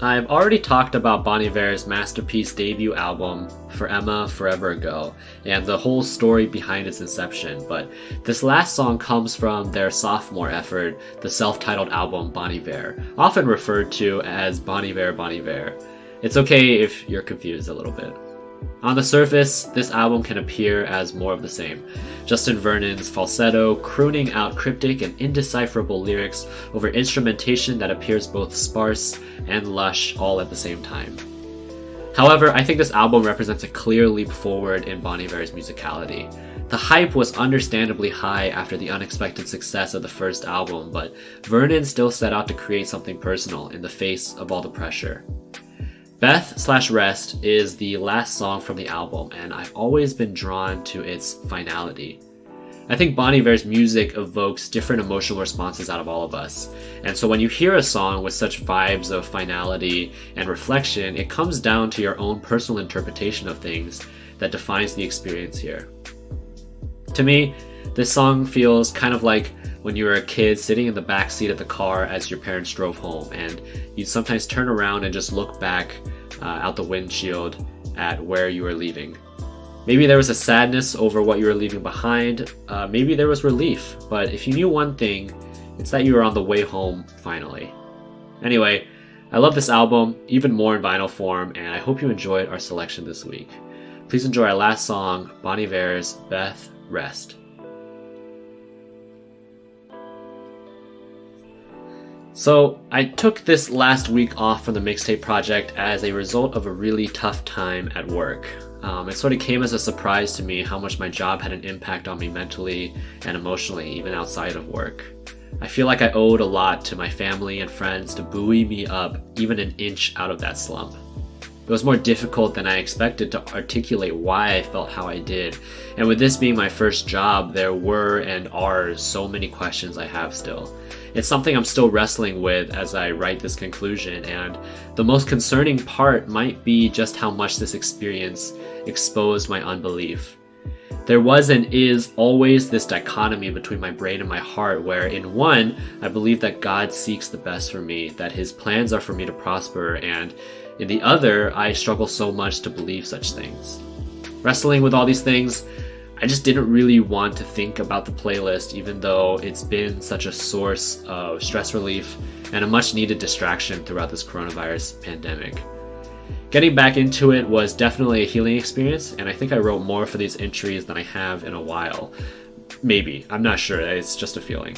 I've already talked about Bon Iver's masterpiece debut album, For Emma Forever Ago, and the whole story behind its inception, but this last song comes from their sophomore effort, the self-titled album Bon Iver, often referred to as Bon Iver Bon Iver. It's okay if you're confused a little bit. On the surface, this album can appear as more of the same. Justin Vernon's falsetto, crooning out cryptic and indecipherable lyrics over instrumentation that appears both sparse and lush all at the same time. However, I think this album represents a clear leap forward in Bon Iver's musicality. The hype was understandably high after the unexpected success of the first album, but Vernon still set out to create something personal in the face of all the pressure. Beth/Rest is the last song from the album, and I've always been drawn to its finality. I think Bon Iver's music evokes different emotional responses out of all of us, and so when you hear a song with such vibes of finality and reflection, it comes down to your own personal interpretation of things that defines the experience here. To me, this song feels kind of like when you were a kid sitting in the back seat of the car as your parents drove home, and you'd sometimes turn around and just look back out the windshield at where you were leaving. Maybe there was a sadness over what you were leaving behind, maybe there was relief, but if you knew one thing, it's that you were on the way home finally. Anyway, I love this album, even more in vinyl form, and I hope you enjoyed our selection this week. Please enjoy our last song, Bon Iver's Beth Rest. So, I took this last week off from the mixtape project as a result of a really tough time at work. It sort of came as a surprise to me how much my job had an impact on me mentally and emotionally, even outside of work. I feel like I owed a lot to my family and friends to buoy me up even an inch out of that slump. It was more difficult than I expected to articulate why I felt how I did, and with this being my first job, there were and are so many questions I have still. It's something I'm still wrestling with as I write this conclusion, and the most concerning part might be just how much this experience exposed my unbelief. There was and is always this dichotomy between my brain and my heart where in one, I believe that God seeks the best for me, that his plans are for me to prosper, and in the other, I struggle so much to believe such things. Wrestling with all these things, I just didn't really want to think about the playlist even though it's been such a source of stress relief and a much needed distraction throughout this coronavirus pandemic. Getting back into it was definitely a healing experience, and I think I wrote more for these entries than I have in a while. Maybe, I'm not sure, it's just a feeling.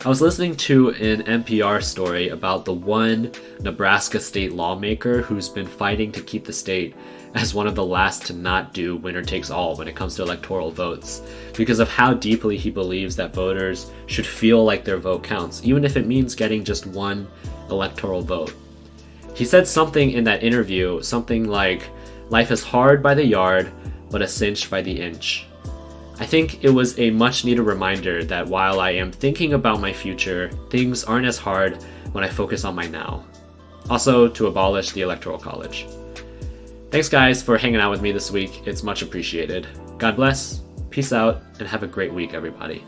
I was listening to an NPR story about the one Nebraska state lawmaker who's been fighting to keep the state as one of the last to not do winner takes all when it comes to electoral votes, because of how deeply he believes that voters should feel like their vote counts, even if it means getting just one electoral vote. He said something in that interview, something like, "Life is hard by the yard, but a cinch by the inch." I think it was a much needed reminder that while I am thinking about my future, things aren't as hard when I focus on my now. Also, to abolish the Electoral College. Thanks guys for hanging out with me this week, it's much appreciated. God bless, peace out, and have a great week everybody.